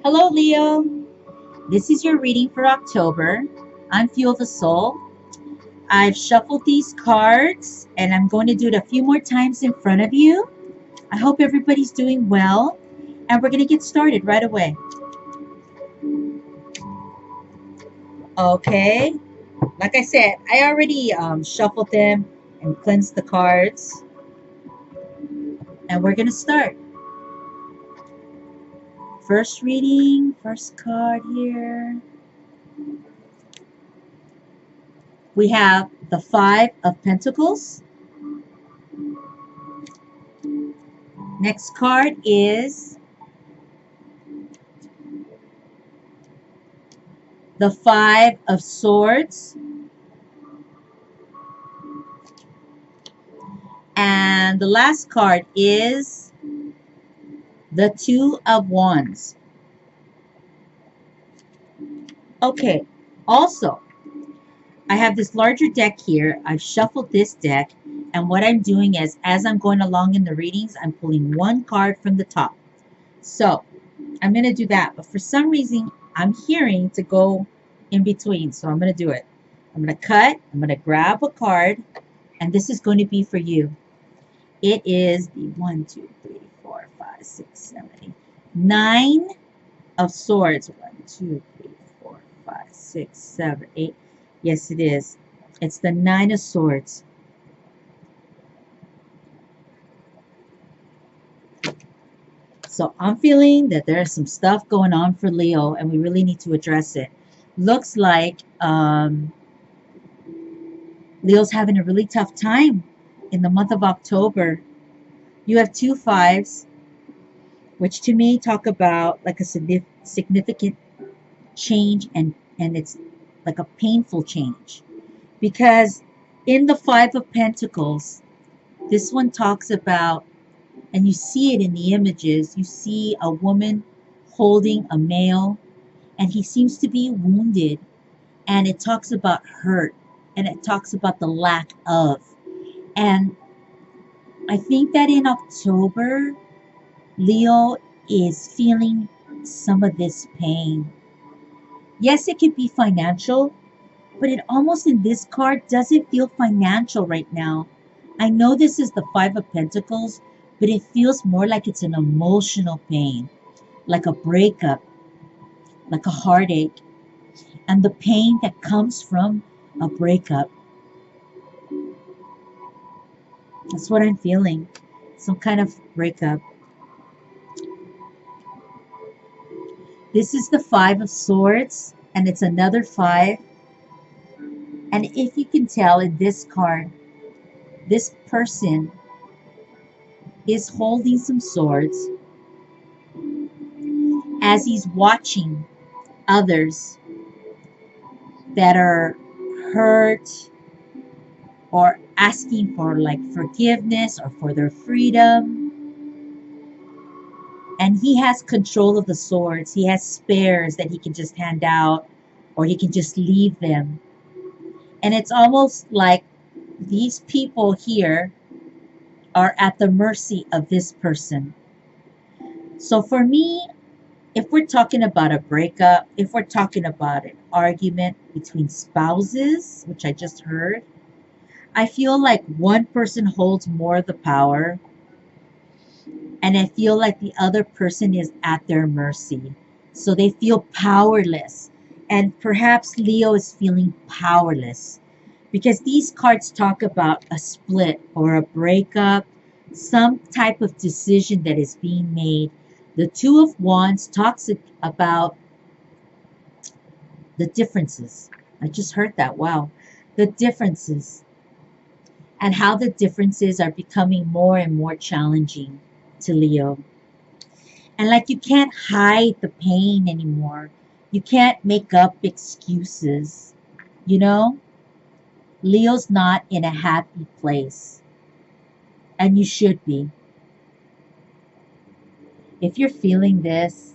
Hello, Leo. This is your reading for October. I'm Fuel the Soul. I've shuffled these cards and I'm going to do it a few more times in front of you. I hope everybody's doing well. And we're going to get started right away. Okay. Like I said, I already shuffled them and cleansed the cards. And we're going to start. First reading, first card here. We have the Five of Pentacles. Next card is the Five of Swords. And the last card is the Two of Wands. Okay, also, I have this larger deck here. I've shuffled this deck. And what I'm doing is, as I'm going along in the readings, I'm pulling one card from the top. So, I'm going to do that. But for some reason, I'm hearing to go in between. So, I'm going to do it. I'm going to cut. I'm going to grab a card. And this is going to be for you. It is the 1, 2, 3, 4, 5, 6, 7, 8, 9 of Swords. 1, 2, 3, 4, 5, 6, 7, 8. Yes, it is. It's the 9 of Swords. So I'm feeling that there's some stuff going on for Leo, and we really need to address it. Looks like Leo's having a really tough time in the month of October. You have two fives, which to me talk about like a significant change, and it's like a painful change, because in the Five of Pentacles, this one talks about, and you see it in the images, you see a woman holding a male, and he seems to be wounded, and it talks about hurt, and it talks about the lack of. And I think that in October, Leo is feeling some of this pain. Yes, it could be financial, but it almost in this card doesn't feel financial right now. I know this is the Five of Pentacles, but it feels more like it's an emotional pain, like a breakup, like a heartache, and the pain that comes from a breakup. That's what I'm feeling. Some kind of breakup. This is the Five of Swords, and it's another five. And if you can tell in this card, this person is holding some swords as he's watching others that are hurt or asking for like forgiveness or for their freedom. And he has control of the swords. He has spares that he can just hand out, or he can just leave them. And it's almost like these people here are at the mercy of this person. So for me, if we're talking about a breakup, if we're talking about an argument between spouses, which I just heard, I feel like one person holds more of the power, and I feel like the other person is at their mercy. So they feel powerless. And perhaps Leo is feeling powerless because these cards talk about a split or a breakup, some type of decision that is being made. The Two of Wands talks about the differences. I just heard that. Wow. The differences, and how the differences are becoming more and more challenging to Leo. And like you can't hide the pain anymore. You can't make up excuses. You know, Leo's not in a happy place. And you should be. If you're feeling this,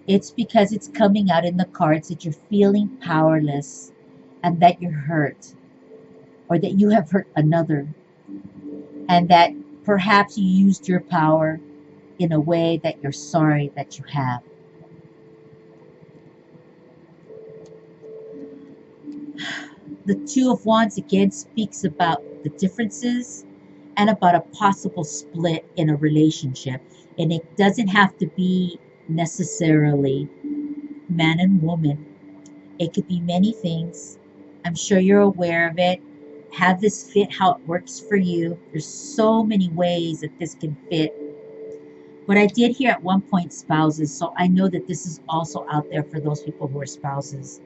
it's because it's coming out in the cards that you're feeling powerless and that you're hurt, or that you have hurt another, and that perhaps you used your power in a way that you're sorry that you have. The Two of Wands again speaks about the differences and about a possible split in a relationship. And it doesn't have to be necessarily man and woman. It could be many things. I'm sure you're aware of it. Have this fit how it works for you. There's so many ways that this can fit. But I did hear at one point spouses, so I know that this is also out there for those people who are spouses.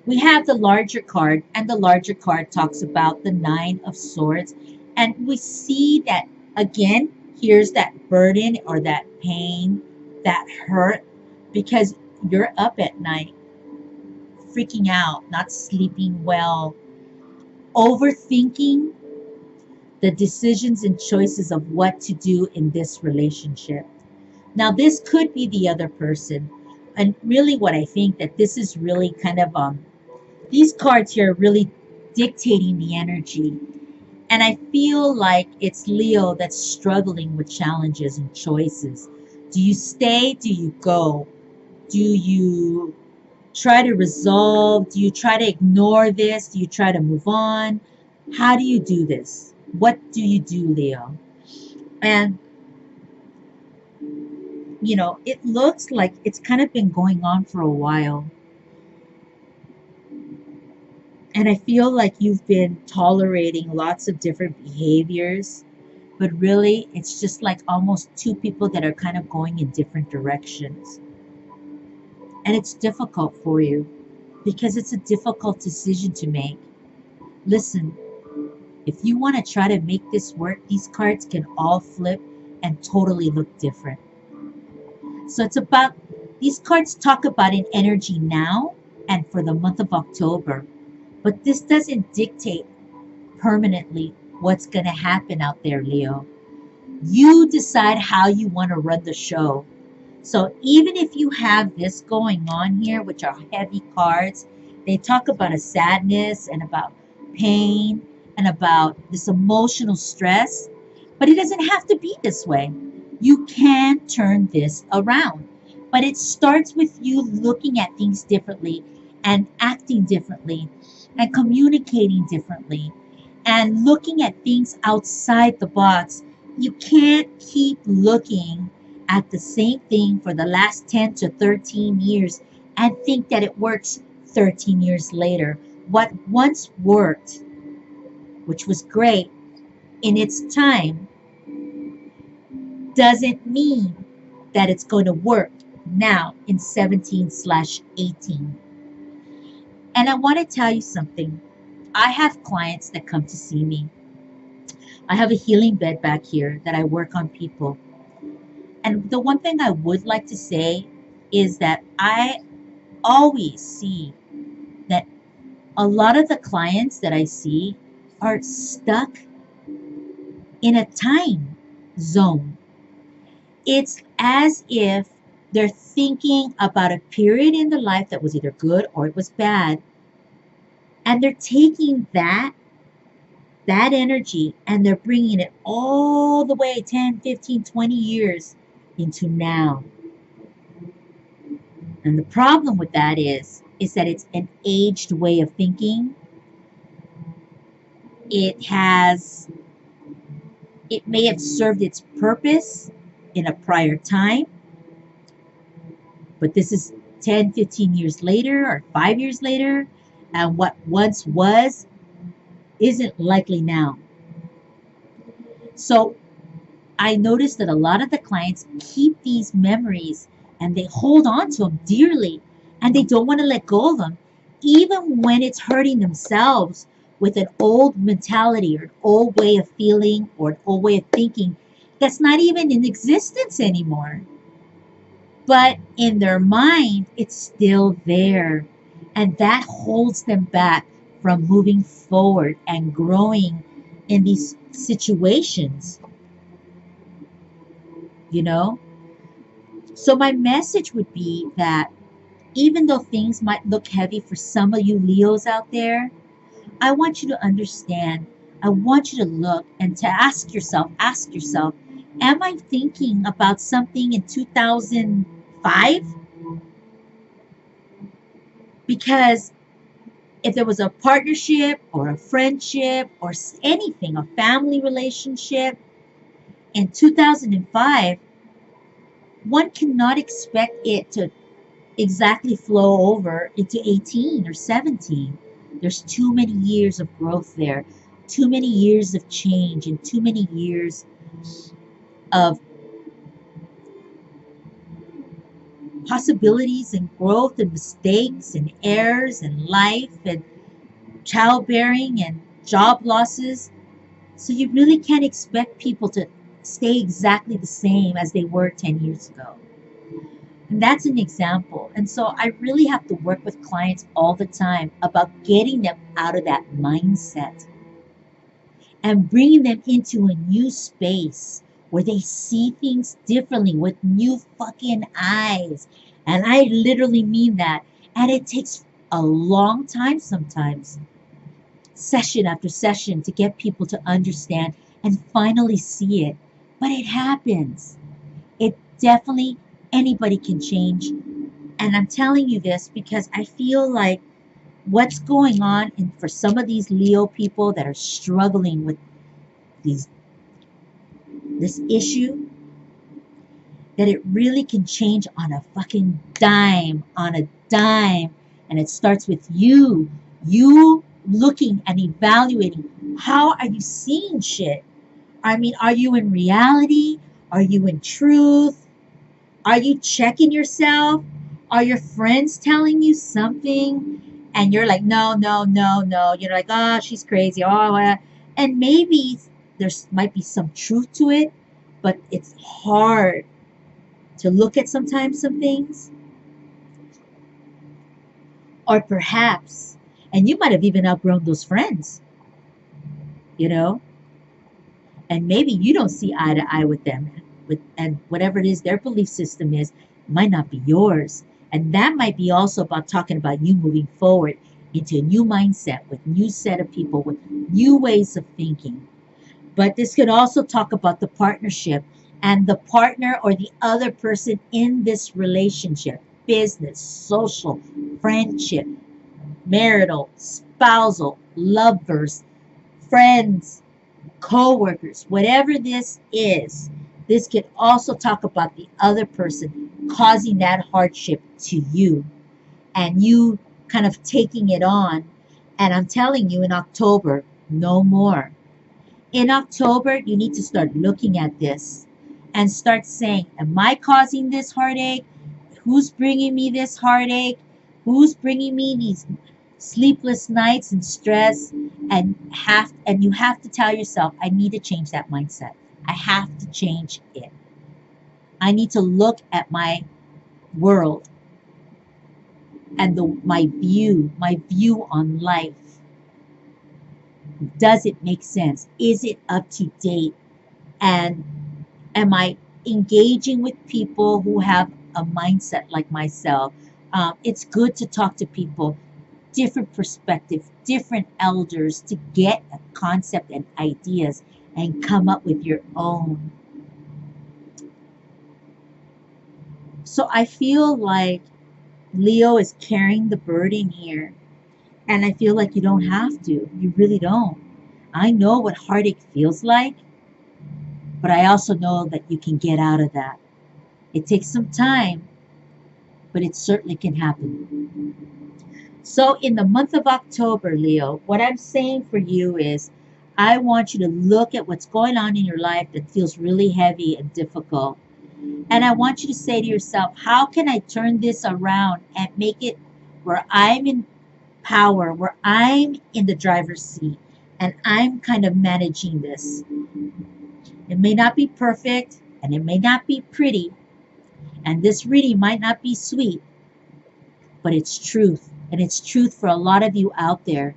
We have the larger card, and the larger card talks about the Nine of Swords. And we see that again, here's that burden or that pain, that hurt, because you're up at night, freaking out, not sleeping well, overthinking the decisions and choices of what to do in this relationship. Now, this could be the other person. And really, what I think that this is really kind of these cards here are really dictating the energy. And I feel like it's Leo that's struggling with challenges and choices. Do you stay? Do you go? Do you try to resolve? Do you try to ignore this? Do you try to move on? How do you do this? What do you do, Leo? And, it looks like it's kind of been going on for a while. And I feel like you've been tolerating lots of different behaviors, but really it's just like almost two people that are kind of going in different directions. And it's difficult for you because it's a difficult decision to make. Listen, if you want to try to make this work, these cards can all flip and totally look different. So it's about, these cards talk about an energy now and for the month of October. But this doesn't dictate permanently what's going to happen out there, Leo. You decide how you want to run the show. So even if you have this going on here, which are heavy cards, they talk about a sadness and about pain and about this emotional stress, but it doesn't have to be this way. You can turn this around. But it starts with you looking at things differently and acting differently and communicating differently and looking at things outside the box. You can't keep looking at the same thing for the last 10 to 13 years and think that it works 13 years later. What once worked, which was great in its time, doesn't mean that it's going to work now in 17/18. And I want to tell you something. I have clients that come to see me. I have a healing bed back here that I work on people. And the one thing I would like to say is that I always see that a lot of the clients that I see are stuck in a time zone. It's as if they're thinking about a period in their life that was either good or it was bad. And they're taking that energy and they're bringing it all the way 10, 15, 20 years into now. And the problem with that is that it's an aged way of thinking. It may have served its purpose in a prior time, but this is 10, 15 years later or 5 years later, and what once was isn't likely now. So I noticed that a lot of the clients keep these memories and they hold on to them dearly and they don't want to let go of them, even when it's hurting themselves with an old mentality or an old way of feeling or an old way of thinking that's not even in existence anymore. But in their mind, it's still there. And that holds them back from moving forward and growing in these situations, you know? So my message would be that even though things might look heavy for some of you Leos out there, I want you to understand. I want you to look and to ask yourself, am I thinking about something in 2005? Because if there was a partnership or a friendship or anything, a family relationship in 2005, one cannot expect it to exactly flow over into 18 or 17. There's too many years of growth there, too many years of change, and too many years of possibilities and growth and mistakes and errors and life and childbearing and job losses. So you really can't expect people to stay exactly the same as they were 10 years ago. And that's an example. And so I really have to work with clients all the time about getting them out of that mindset and bringing them into a new space where they see things differently with new fucking eyes. And I literally mean that. And it takes a long time sometimes, session after session, to get people to understand and finally see it. But it happens. It definitely, anybody can change. And I'm telling you this because I feel like what's going on for some of these Leo people that are struggling with these this issue, that it really can change on a fucking dime, on a dime. And it starts with you looking and evaluating, how are you seeing shit? I mean, are you in reality? Are you in truth? Are you checking yourself? Are your friends telling you something and you're like, no, no, no, no? You're like, oh, she's crazy. Oh, and maybe there's might be some truth to it, but it's hard to look at sometimes some things. Or perhaps, and you might have even outgrown those friends, you know, and maybe you don't see eye to eye with them, and whatever it is their belief system is might not be yours. And that might be also about talking about you moving forward into a new mindset with new set of people with new ways of thinking. But this could also talk about the partnership and the partner or the other person in this relationship, business, social, friendship, marital, spousal, lovers, friends, co-workers, whatever this is. This could also talk about the other person causing that hardship to you and you kind of taking it on. And I'm telling you, in October, no more. In October, you need to start looking at this and start saying, am I causing this heartache? Who's bringing me this heartache? Who's bringing me these sleepless nights and stress? And you have to tell yourself, I need to change that mindset. I have to change it. I need to look at my world and my view on life. Does it make sense? Is it up to date? And am I engaging with people who have a mindset like myself? It's good to talk to people, different perspective, different elders, to get a concept and ideas and come up with your own. So I feel like Leo is carrying the burden here. And I feel like you don't have to. You really don't. I know what heartache feels like, but I also know that you can get out of that. It takes some time, but it certainly can happen. So, in the month of October, Leo, what I'm saying for you is I want you to look at what's going on in your life that feels really heavy and difficult. And I want you to say to yourself, how can I turn this around and make it where I'm in power, where I'm in the driver's seat and I'm kind of managing this? It may not be perfect and it may not be pretty, and this reading might not be sweet, but it's truth. And it's truth for a lot of you out there.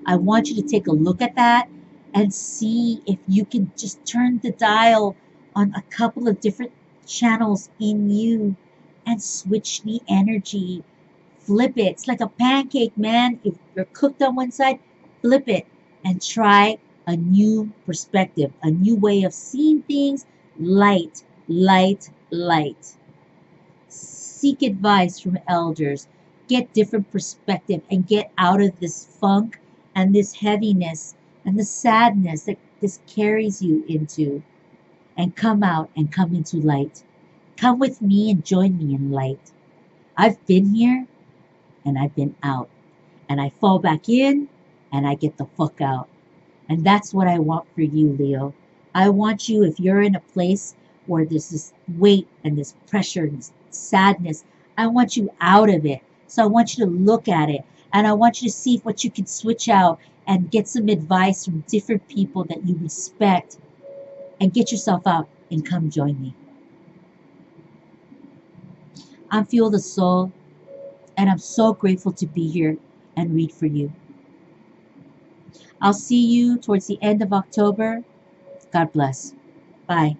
I want you to take a look at that and see if you can just turn the dial on a couple of different channels in you and switch the energy. Flip it. It's like a pancake, man. If you're cooked on one side, flip it and try a new perspective, a new way of seeing things. Light, light, light. Seek advice from elders. get different perspective and get out of this funk and this heaviness and the sadness that this carries you into, and come out and come into light. Come with me and join me in light. I've been here and I've been out, and I fall back in and I get the fuck out. And that's what I want for you, Leo. I want you, if you're in a place where there's this weight and this pressure and this sadness, I want you out of it. So I want you to look at it, and I want you to see what you can switch out and get some advice from different people that you respect, and get yourself out and come join me. I'm Fuel the Soul, and I'm so grateful to be here and read for you. I'll see you towards the end of October. God bless. Bye.